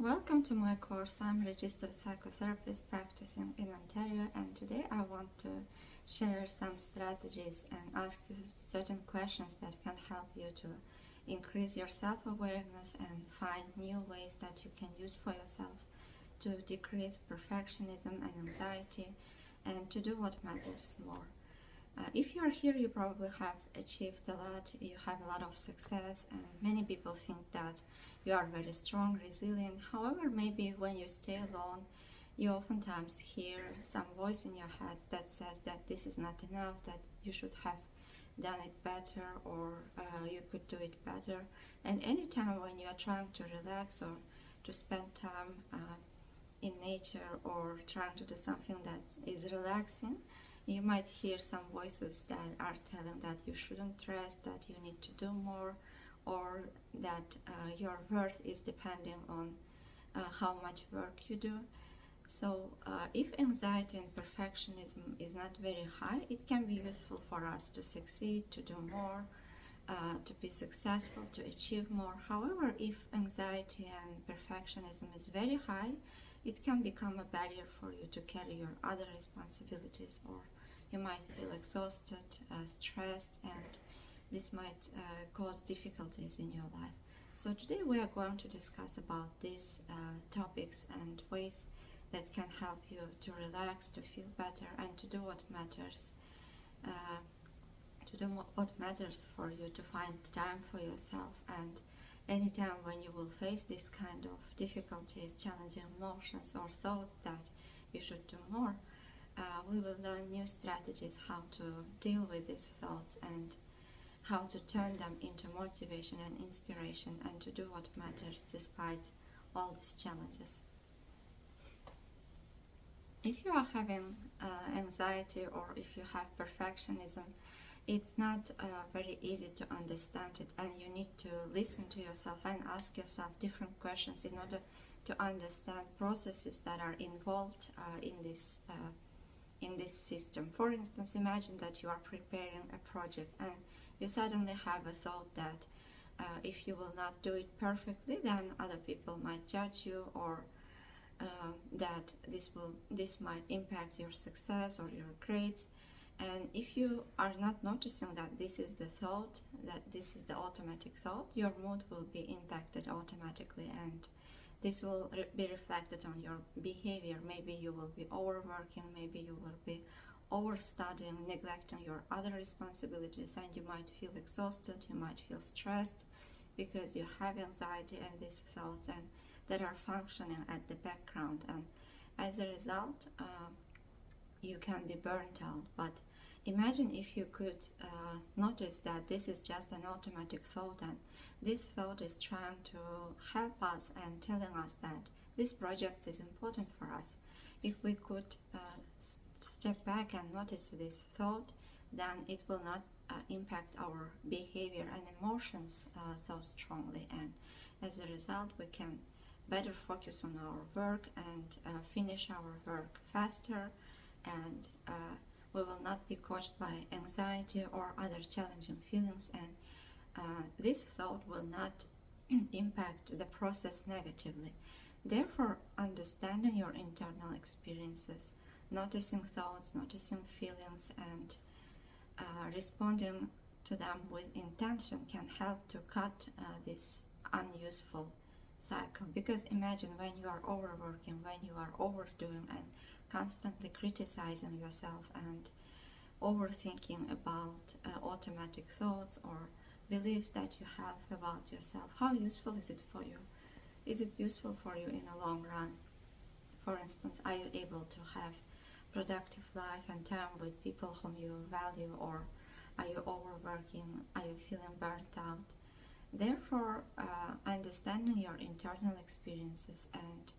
Welcome to my course. I'm a registered psychotherapist practicing in Ontario, and today I want to share some strategies and ask you certain questions that can help you to increase your self-awareness and find new ways that you can use for yourself to decrease perfectionism and anxiety and to do what matters more. If you are here, you probably have achieved a lot, you have a lot of success, and many people think that you are very strong, resilient. However, maybe when you stay alone, you oftentimes hear some voice in your head that says that this is not enough, that you should have done it better, or you could do it better. And anytime when you are trying to relax or to spend time in nature or trying to do something that is relaxing, you might hear some voices that are telling that you shouldn't rest, that you need to do more, or that your worth is depending on how much work you do. So if anxiety and perfectionism is not very high, it can be useful for us to succeed, to do more, to be successful, to achieve more. However, if anxiety and perfectionism is very high, it can become a barrier for you to carry your other responsibilities, or you might feel exhausted, stressed, and this might cause difficulties in your life. So today we are going to discuss about these topics and ways that can help you to relax, to feel better, and to do what matters. What matters for you, to find time for yourself. And anytime when you will face this kind of difficulties, challenging emotions or thoughts that you should do more, we will learn new strategies how to deal with these thoughts and how to turn them into motivation and inspiration and to do what matters despite all these challenges. If you are having anxiety or if you have perfectionism, it's not very easy to understand it, and you need to listen to yourself and ask yourself different questions in order to understand processes that are involved in this system. For instance, imagine that you are preparing a project and you suddenly have a thought that if you will not do it perfectly, then other people might judge you, or that this might impact your success or your grades. And if you are not noticing that this is the thought, that this is the automatic thought, your mood will be impacted automatically, and this will be reflected on your behavior. Maybe you will be overworking, maybe you will be overstudying, neglecting your other responsibilities, and you might feel exhausted, you might feel stressed because you have anxiety and these thoughts and that are functioning at the background. And as a result, you can be burnt out. But imagine if you could notice that this is just an automatic thought, and this thought is trying to help us and telling us that this project is important for us. If we could step back and notice this thought, then it will not impact our behavior and emotions so strongly, and as a result we can better focus on our work and finish our work faster, and we will not be caused by anxiety or other challenging feelings, and this thought will not impact the process negatively. Therefore, understanding your internal experiences, noticing thoughts, noticing feelings, and responding to them with intention can help to cut this unuseful cycle. Because imagine when you are overworking, when you are overdoing and constantly criticizing yourself and overthinking about automatic thoughts or beliefs that you have about yourself, how useful is it for you? Is it useful for you in a long run? For instance, are you able to have productive life and time with people whom you value, or are you overworking? Are you feeling burnt out? Therefore, understanding your internal experiences and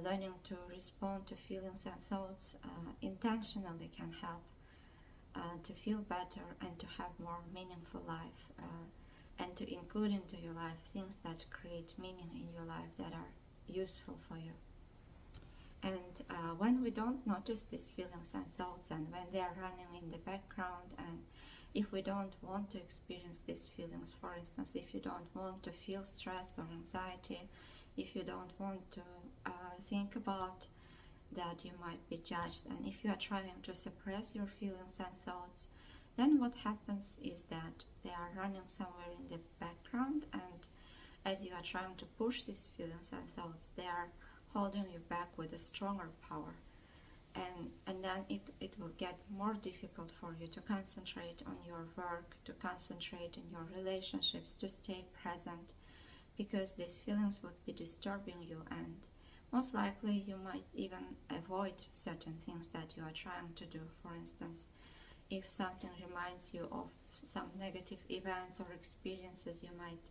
learning to respond to feelings and thoughts intentionally can help to feel better and to have more meaningful life, and to include into your life things that create meaning in your life that are useful for you. And when we don't notice these feelings and thoughts, and when they are running in the background, and if we don't want to experience these feelings, for instance, if you don't want to feel stress or anxiety, if you don't want to think about that you might be judged, and if you are trying to suppress your feelings and thoughts, then what happens is that they are running somewhere in the background, and as you are trying to push these feelings and thoughts, they are holding you back with a stronger power. And then it will get more difficult for you to concentrate on your work, to concentrate in your relationships, to stay present, because these feelings would be disturbing you, and most likely you might even avoid certain things that you are trying to do. For instance, if something reminds you of some negative events or experiences, you might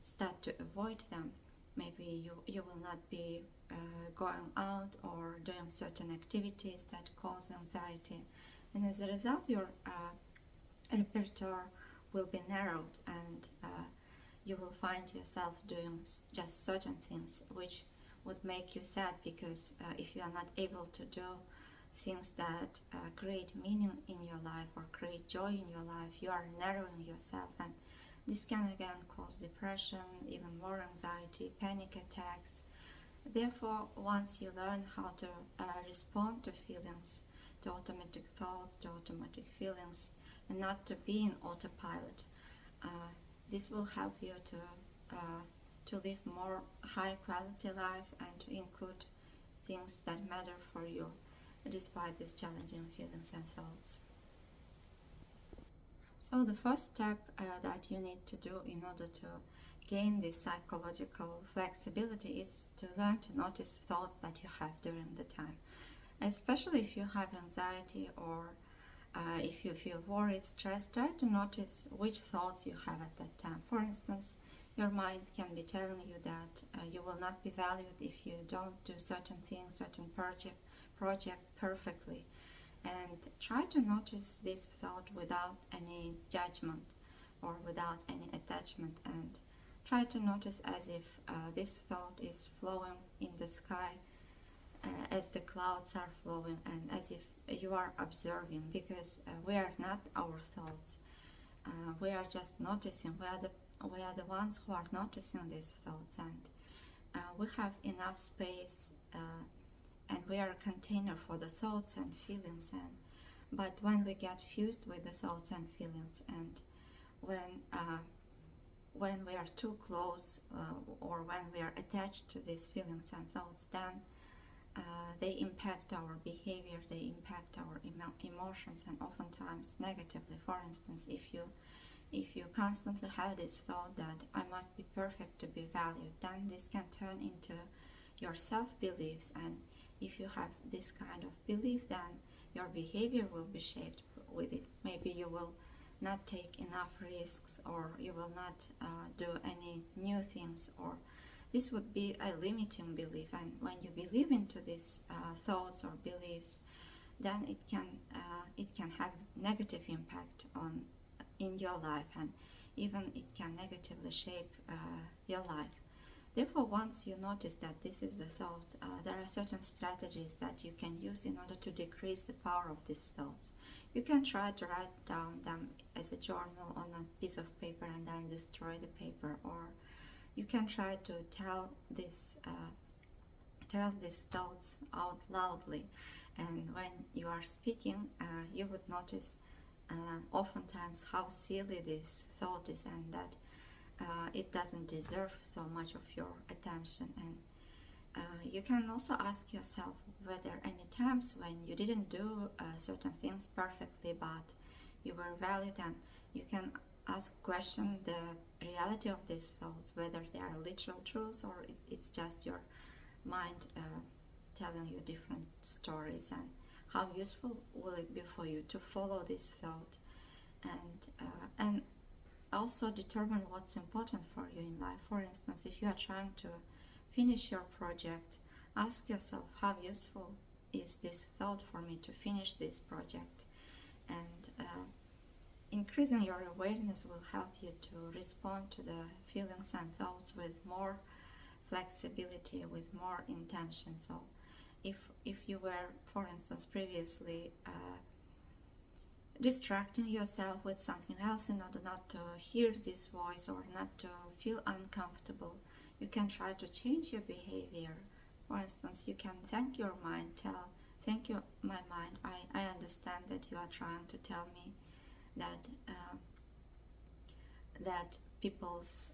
start to avoid them. Maybe you will not be going out or doing certain activities that cause anxiety, and as a result your repertoire will be narrowed, and you will find yourself doing just certain things which would make you sad, because if you are not able to do things that create meaning in your life or create joy in your life, you are narrowing yourself, and this can again cause depression, even more anxiety, panic attacks. Therefore, once you learn how to respond to feelings, to automatic thoughts, to automatic feelings, and not to be in autopilot, this will help you to live more high quality life and to include things that matter for you despite these challenging feelings and thoughts. So the first step that you need to do in order to gain this psychological flexibility is to learn to notice thoughts that you have during the time. Especially if you have anxiety or if you feel worried, stressed, try to notice which thoughts you have at that time. For instance, your mind can be telling you that you will not be valued if you don't do certain things, certain project perfectly. And try to notice this thought without any judgment or without any attachment, and try to notice as if this thought is flowing in the sky as the clouds are flowing, and as if you are observing, because we are not our thoughts. We are just noticing. We are the ones who are noticing these thoughts, and we have enough space and we are a container for the thoughts and feelings. But when we get fused with the thoughts and feelings, and when we are too close or when we are attached to these feelings and thoughts, then they impact our behavior, they impact our emotions, and oftentimes negatively. For instance, if you constantly have this thought that I must be perfect to be valued, then this can turn into your self-beliefs, and if you have this kind of belief, then your behavior will be shaped with it. Maybe you will not take enough risks, or you will not do any new things, or this would be a limiting belief. And when you believe into these thoughts or beliefs, then it can have negative impact in your life, and even it can negatively shape your life. Therefore, once you notice that this is the thought, there are certain strategies that you can use in order to decrease the power of these thoughts. You can try to write down them as a journal on a piece of paper and then destroy the paper, or you can try to tell these thoughts out loudly. And when you are speaking, you would notice oftentimes how silly this thought is, and that it doesn't deserve so much of your attention. And you can also ask yourself whether any times when you didn't do certain things perfectly, but you were valued, and you can question the reality of these thoughts, whether they are literal truths or it's just your mind telling you different stories, and how useful will it be for you to follow this thought, and also determine what's important for you in life. For instance, if you are trying to finish your project, ask yourself, how useful is this thought for me to finish this project? And increasing your awareness will help you to respond to the feelings and thoughts with more flexibility, with more intention. So if you were, for instance, previously distracting yourself with something else in order not to hear this voice or not to feel uncomfortable, you can try to change your behavior. For instance, you can thank your mind, thank you, my mind, I understand that you are trying to tell me that people's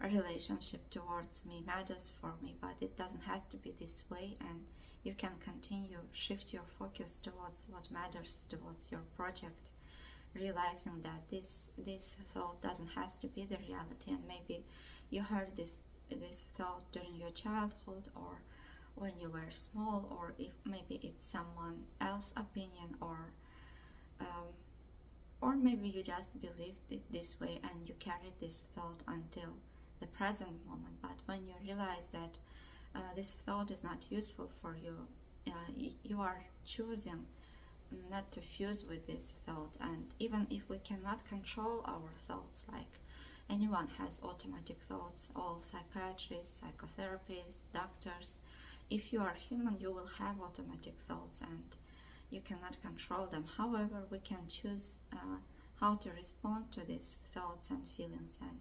relationship towards me matters for me, but it doesn't have to be this way, and you can continue, shift your focus towards what matters, towards your project, realizing that this thought doesn't have to be the reality. And maybe you heard this thought during your childhood, or when you were small, or if maybe it's someone else's opinion, or maybe you just believed it this way and you carried this thought until the present moment. But when you realize that this thought is not useful for you, you are choosing not to fuse with this thought. And even if we cannot control our thoughts, like anyone has automatic thoughts, all psychiatrists, psychotherapists, doctors, if you are human, you will have automatic thoughts and you cannot control them. However, we can choose how to respond to these thoughts and feelings. And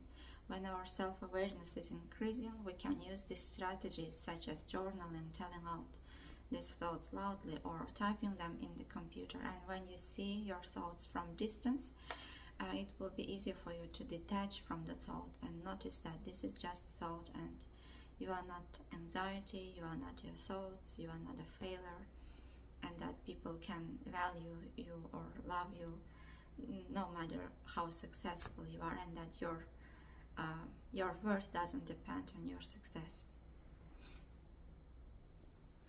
when our self-awareness is increasing, we can use these strategies such as journaling, telling out these thoughts loudly, or typing them in the computer. And when you see your thoughts from distance, it will be easier for you to detach from the thought and notice that this is just thought, and you are not anxiety, you are not your thoughts, you are not a failure, and that people can value you or love you no matter how successful you are, and that your worth doesn't depend on your success.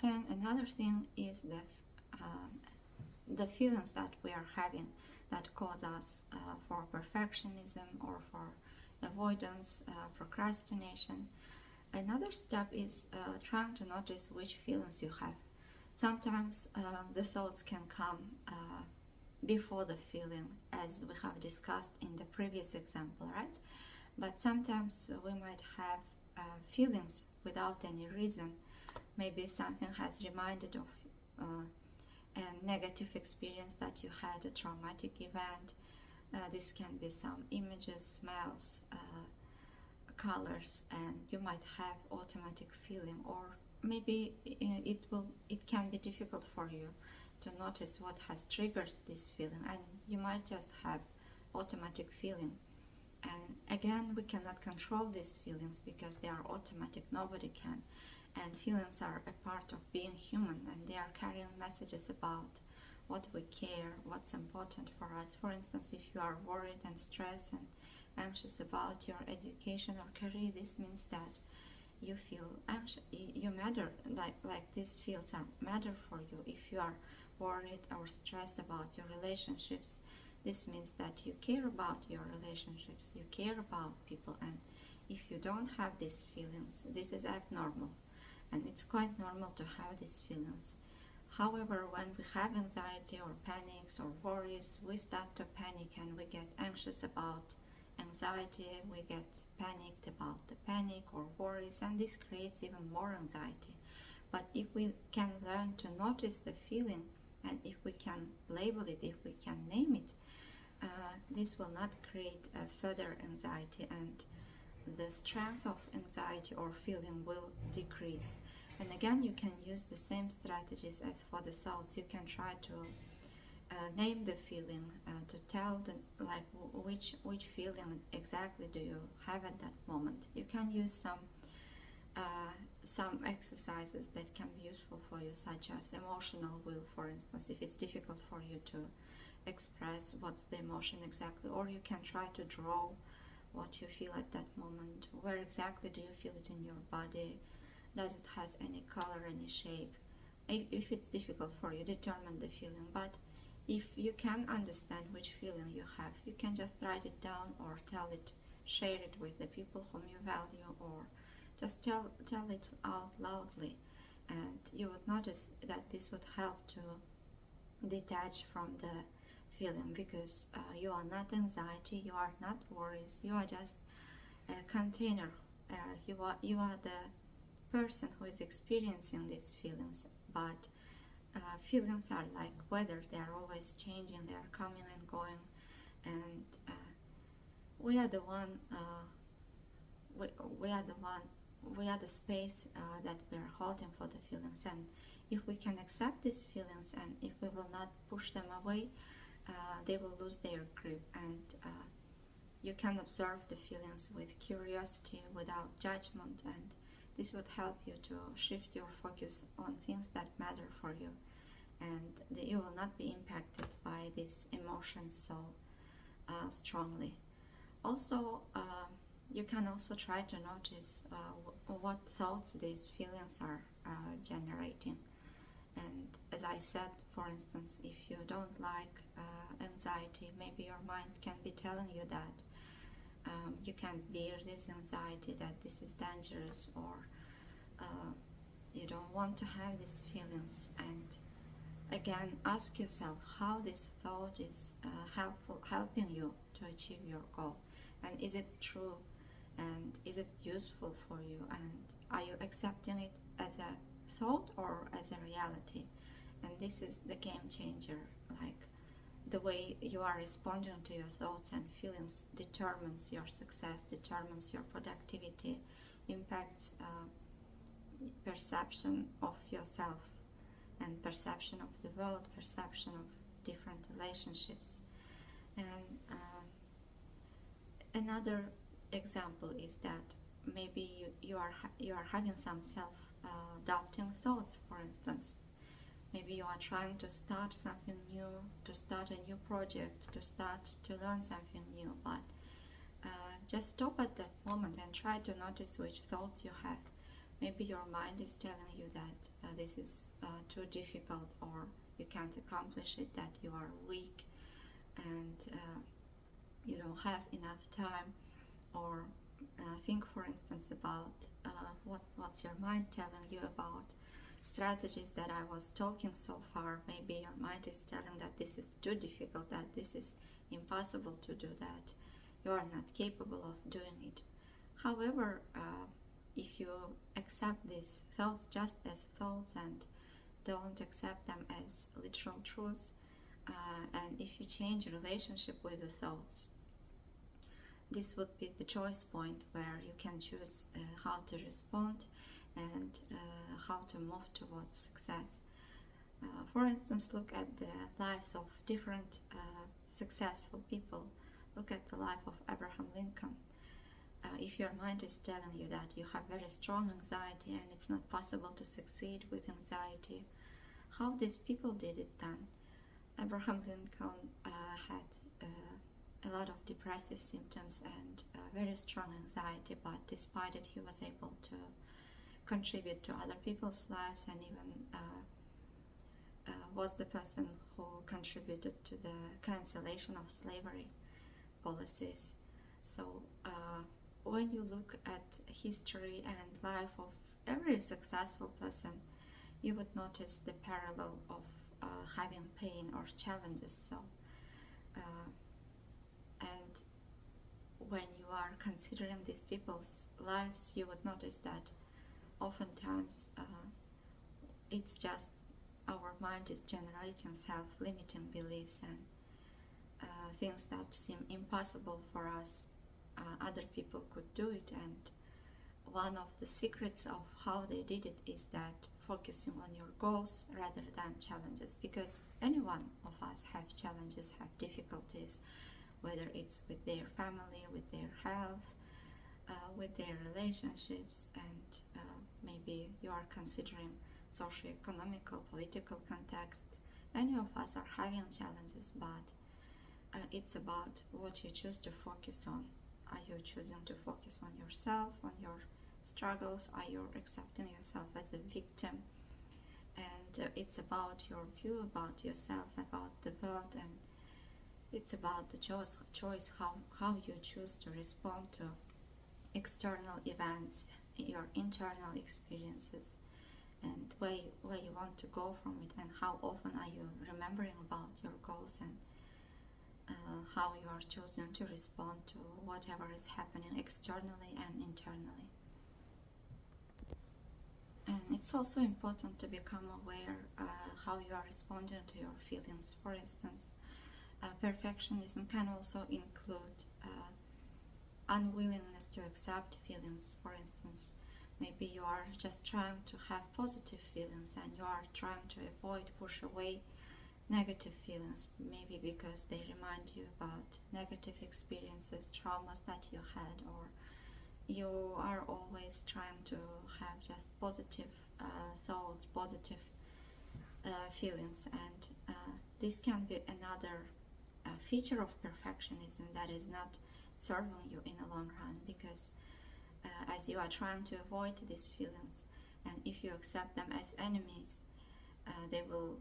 And another thing is the feelings that we are having that cause us for perfectionism or for avoidance, procrastination. Another step is trying to notice which feelings you have. Sometimes the thoughts can come before the feeling, as we have discussed in the previous example, right? But sometimes we might have feelings without any reason. Maybe something has reminded of a negative experience that you had, a traumatic event. This can be some images, smells, colors, and you might have automatic feeling. Or maybe it can be difficult for you to notice what has triggered this feeling, and you might just have automatic feeling. And again, we cannot control these feelings because they are automatic, nobody can. And feelings are a part of being human, and they are carrying messages about what we care, what's important for us. For instance, if you are worried and stressed and anxious about your education or career, this means that you feel anxious, you matter, like these fields are matter for you. If you are worried or stressed about your relationships, this means that you care about your relationships, you care about people. And if you don't have these feelings, this is abnormal, and it's quite normal to have these feelings. However, when we have anxiety or panics or worries, we start to panic and we get anxious about anxiety, we get panicked about the panic or worries, and this creates even more anxiety. But if we can learn to notice the feeling, and if we can label it, if we can name it, this will not create further anxiety, and the strength of anxiety or feeling will decrease. And again, you can use the same strategies as for the thoughts. You can try to name the feeling, to tell which feeling exactly do you have at that moment. You can use some exercises that can be useful for you, such as emotional will, for instance, if it's difficult for you to express what's the emotion exactly, or you can try to draw what you feel at that moment. Where exactly do you feel it in your body? Does it has any color, any shape? If it's difficult for you, determine the feeling. But if you can understand which feeling you have, you can just write it down or tell it, share it with the people whom you value, or just tell it out loudly. And you would notice that this would help to detach from the feeling, because you are not anxiety, you are not worries, you are just a container. You are the person who is experiencing these feelings. But feelings are like weather, they are always changing, they are coming and going, and we are the one we are the space that we're holding for the feelings, and if we can accept these feelings and if we will not push them away, they will lose their grip, and you can observe the feelings with curiosity, without judgment, and this would help you to shift your focus on things that matter for you, and you will not be impacted by these emotions so strongly. Also, you can also try to notice what thoughts these feelings are generating. And as I said, for instance, if you don't like anxiety, maybe your mind can be telling you that you can't bear this anxiety, that this is dangerous, or you don't want to have these feelings. And again, ask yourself how this thought is helping you to achieve your goal, and is it true, and is it useful for you, and are you accepting it as a thought or as a reality? And this is the game changer. Like, the way you are responding to your thoughts and feelings determines your success, determines your productivity, impacts perception of yourself and perception of the world, perception of different relationships. And another example is that maybe you are having some self-doubting thoughts, for instance. Maybe you are trying to start something new, to start a new project, to start to learn something new, but just stop at that moment and try to notice which thoughts you have. Maybe your mind is telling you that this is too difficult, or you can't accomplish it, that you are weak and you don't have enough time. Or think, for instance, about what's your mind telling you about strategies that I was talking so far. Maybe your mind is telling that this is too difficult, that this is impossible to do, that you are not capable of doing it. However, if you accept these thoughts just as thoughts and don't accept them as literal truths, and if you change your relationship with the thoughts, this would be the choice point where you can choose how to respond and how to move towards success. For instance, look at the lives of different successful people. Look at the life of Abraham Lincoln. If your mind is telling you that you have very strong anxiety and it's not possible to succeed with anxiety, how these people did it then? Abraham Lincoln had a lot of depressive symptoms and very strong anxiety, but despite it he was able to contribute to other people's lives, and even was the person who contributed to the cancellation of slavery policies. So when you look at history and life of every successful person, you would notice the parallel of having pain or challenges. So and when you are considering these people's lives, you would notice that oftentimes it's just our mind is generating self-limiting beliefs and things that seem impossible for us. Other people could do it, and one of the secrets of how they did it is that focusing on your goals rather than challenges, because any one of us have challenges, have difficulties, whether it's with their family, with their health, with their relationships, and maybe you are considering socio-economical, political context. Many of us are having challenges, but it's about what you choose to focus on. Are you choosing to focus on yourself, on your struggles? Are you accepting yourself as a victim? And it's about your view about yourself, about the world, and it's about the choice how you choose to respond to external events, your internal experiences, and where you want to go from it, and how often are you remembering about your goals, and how you are choosing to respond to whatever is happening externally and internally. And it's also important to become aware how you are responding to your feelings. For instance, perfectionism can also include unwillingness to accept feelings. For instance, Maybe you are just trying to have positive feelings and you are trying to avoid, push away negative feelings, maybe because they remind you about negative experiences, traumas that you had, or you are always trying to have just positive thoughts, positive feelings, and this can be another feature of perfectionism that is not serving you in the long run, because as you are trying to avoid these feelings, and if you accept them as enemies, they will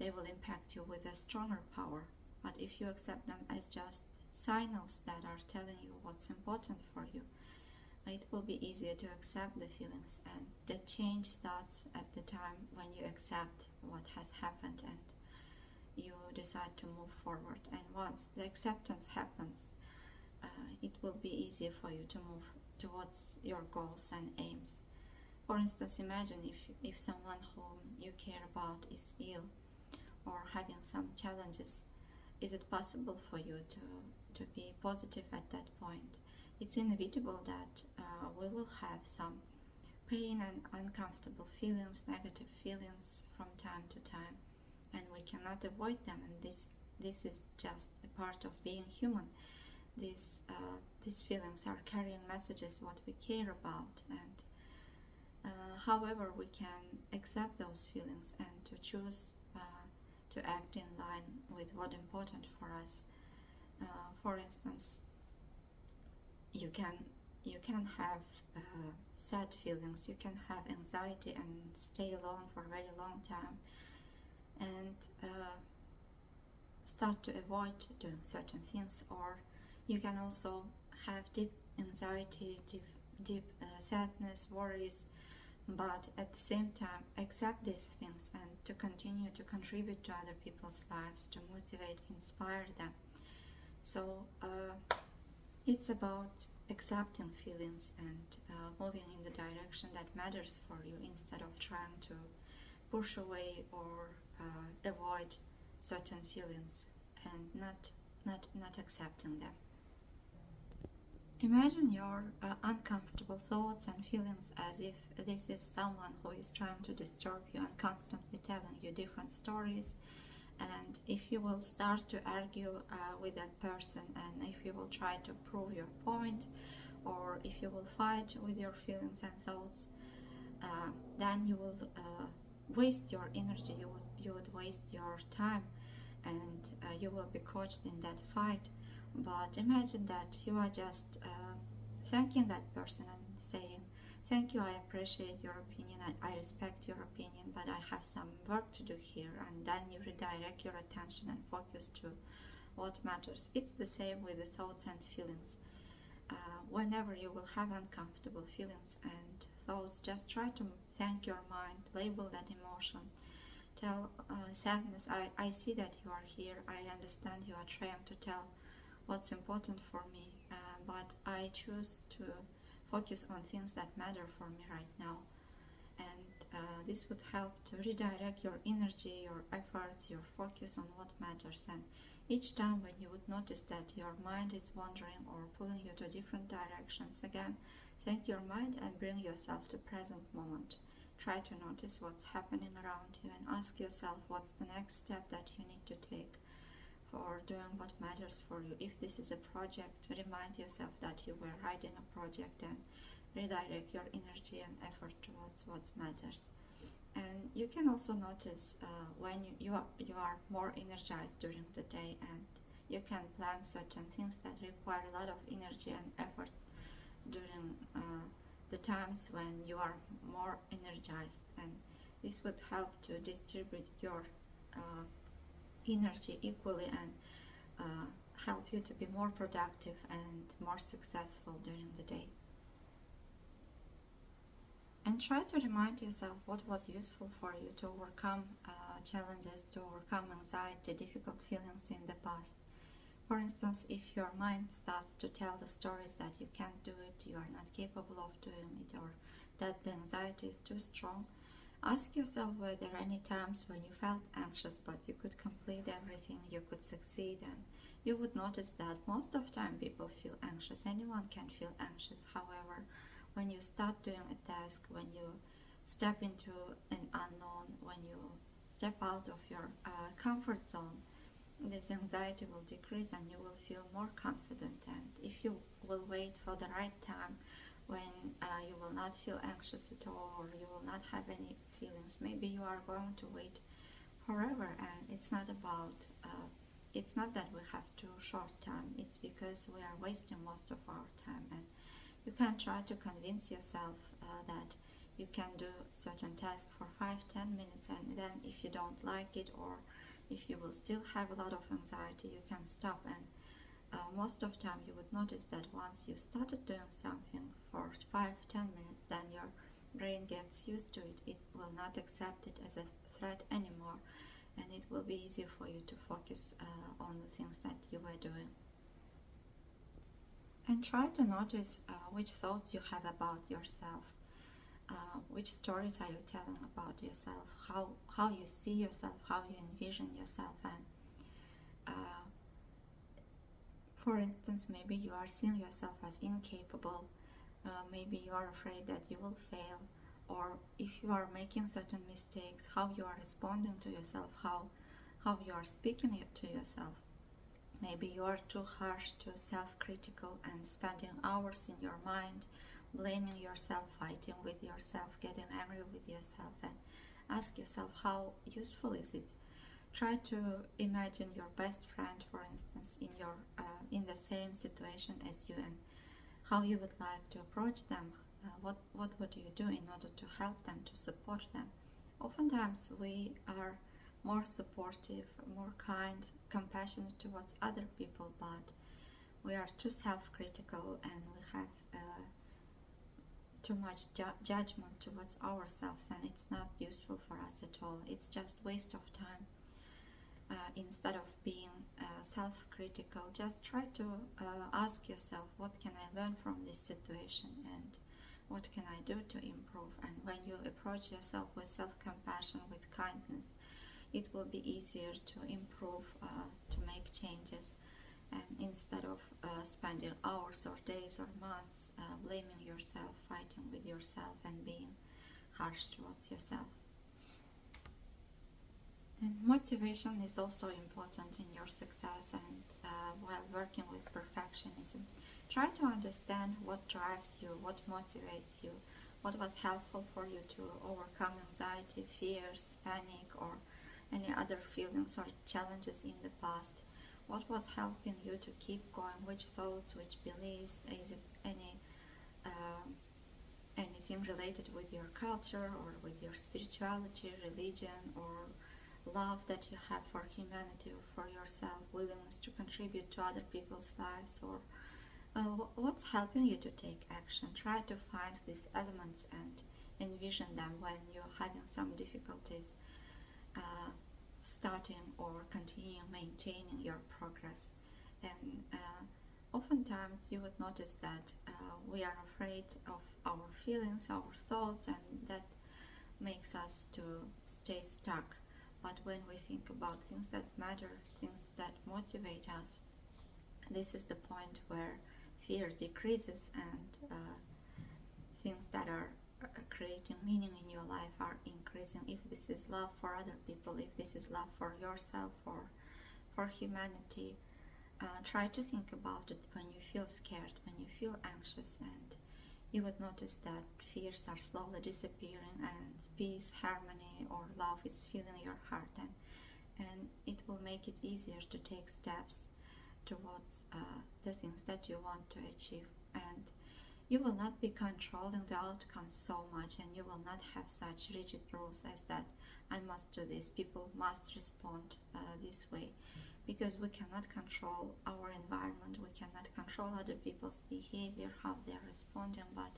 impact you with a stronger power. But if you accept them as just signals that are telling you what's important for you, it will be easier to accept the feelings, and the change starts at the time when you accept what has happened and you decide to move forward. And once the acceptance happens, it will be easier for you to move towards your goals and aims. For instance, imagine if someone whom you care about is ill or having some challenges. Is it possible for you to be positive at that point? It's inevitable that we will have some pain and uncomfortable feelings, negative feelings from time to time, and we cannot avoid them, and this is just a part of being human. These feelings are carrying messages what we care about, and however we can accept those feelings and to choose to act in line with what's important for us. For instance, you can have sad feelings, you can have anxiety and stay alone for a very long time, and start to avoid doing certain things. Or you can also have deep anxiety, deep sadness, worries, but at the same time accept these things and to continue to contribute to other people's lives, to motivate, inspire them. So it's about accepting feelings and moving in the direction that matters for you, instead of trying to push away or avoid certain feelings and not accepting them. Imagine your uncomfortable thoughts and feelings as if this is someone who is trying to disturb you and constantly telling you different stories. And if you will start to argue with that person, and if you will try to prove your point, or if you will fight with your feelings and thoughts, then you will waste your energy, you would waste your time, and you will be caught in that fight. But imagine that you are just thanking that person and saying, thank you, I appreciate your opinion, I respect your opinion, but I have some work to do here. And then you redirect your attention and focus to what matters. It's the same with the thoughts and feelings. Whenever you will have uncomfortable feelings and thoughts, just try to thank your mind, label that emotion. Tell sadness, I see that you are here, I understand you are trying to tell what's important for me, but I choose to focus on things that matter for me right now. And this would help to redirect your energy, your efforts, your focus on what matters. And each time when you would notice that your mind is wandering or pulling you to different directions, again, thank your mind and bring yourself to present moment. Try to notice what's happening around you and ask yourself what's the next step that you need to take for doing what matters for you. If this is a project, remind yourself that you were writing a project and redirect your energy and effort towards what matters. And you can also notice when you are more energized during the day, and you can plan certain things that require a lot of energy and efforts during the times when you are more energized, and this would help to distribute your energy equally and help you to be more productive and more successful during the day. And try to remind yourself what was useful for you to overcome challenges, to overcome anxiety, difficult feelings in the past. For instance, if your mind starts to tell the stories that you can't do it, you are not capable of doing it, or that the anxiety is too strong, ask yourself were there any times when you felt anxious but you could complete everything, you could succeed. And you would notice that most of the time people feel anxious. Anyone can feel anxious. However, when you start doing a task, when you step into an unknown, when you step out of your comfort zone, this anxiety will decrease and you will feel more confident. And if you will wait for the right time when you will not feel anxious at all, or you will not have any feelings, maybe you are going to wait forever. And it's not about it's not that we have too short time, it's because we are wasting most of our time. And you can try to convince yourself that you can do certain task for 5-10 minutes, and then if you don't like it, or if you will still have a lot of anxiety, you can stop. And most of the time you would notice that once you started doing something for 5-10 minutes, then your brain gets used to it. It will not accept it as a threat anymore, and it will be easier for you to focus on the things that you were doing. And try to notice which thoughts you have about yourself. Which stories are you telling about yourself? How you see yourself, how you envision yourself. And for instance, maybe you are seeing yourself as incapable. Maybe you are afraid that you will fail, or if you are making certain mistakes, how you are responding to yourself, how you are speaking to yourself. Maybe you are too harsh, too self-critical, and spending hours in your mind, blaming yourself, fighting with yourself, getting angry with yourself. And ask yourself, how useful is it? Try to imagine your best friend, for instance, in the same situation as you, and how you would like to approach them. What would you do in order to help them, to support them? Oftentimes we are more supportive, more kind, compassionate towards other people, but we are too self-critical, and we have too much judgment towards ourselves, and it's not useful for us at all. It's just waste of time. Instead of being self-critical, just try to ask yourself, what can I learn from this situation, and what can I do to improve? And when you approach yourself with self-compassion, with kindness, it will be easier to improve, to make changes. And instead of spending hours or days or months blaming yourself, fighting with yourself, and being harsh towards yourself. And motivation is also important in your success, and while working with perfectionism, try to understand what drives you, what motivates you, what was helpful for you to overcome anxiety, fears, panic, or any other feelings or challenges in the past. What was helping you to keep going? Which thoughts, which beliefs? Is it anything related with your culture, or with your spirituality, religion, or love that you have for humanity or for yourself, willingness to contribute to other people's lives, or what's helping you to take action? Try to find these elements and envision them when you're having some difficulties starting or continuing maintaining your progress. And oftentimes you would notice that we are afraid of our feelings, our thoughts, and that makes us to stay stuck. But when we think about things that matter, things that motivate us, this is the point where fear decreases, and things that are creating meaning in your life are increasing. If this is love for other people, if this is love for yourself or for humanity, try to think about it when you feel scared, when you feel anxious, and you would notice that fears are slowly disappearing, and peace, harmony, or love is filling your heart, and it will make it easier to take steps towards the things that you want to achieve. And you will not be controlling the outcome so much, and you will not have such rigid rules as that I must do this, people must respond this way, because we cannot control our environment, we cannot control other people's behavior, how they are responding. But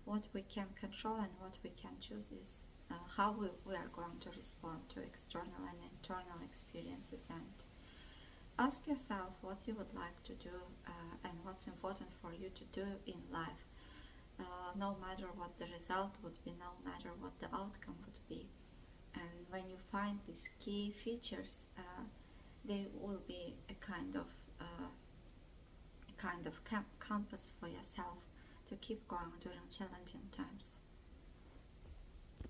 what we can control and what we can choose is how we are going to respond to external and internal experiences. And ask yourself what you would like to do and what's important for you to do in life, no matter what the result would be, no matter what the outcome would be. And when you find these key features, they will be a kind of compass for yourself to keep going during challenging times.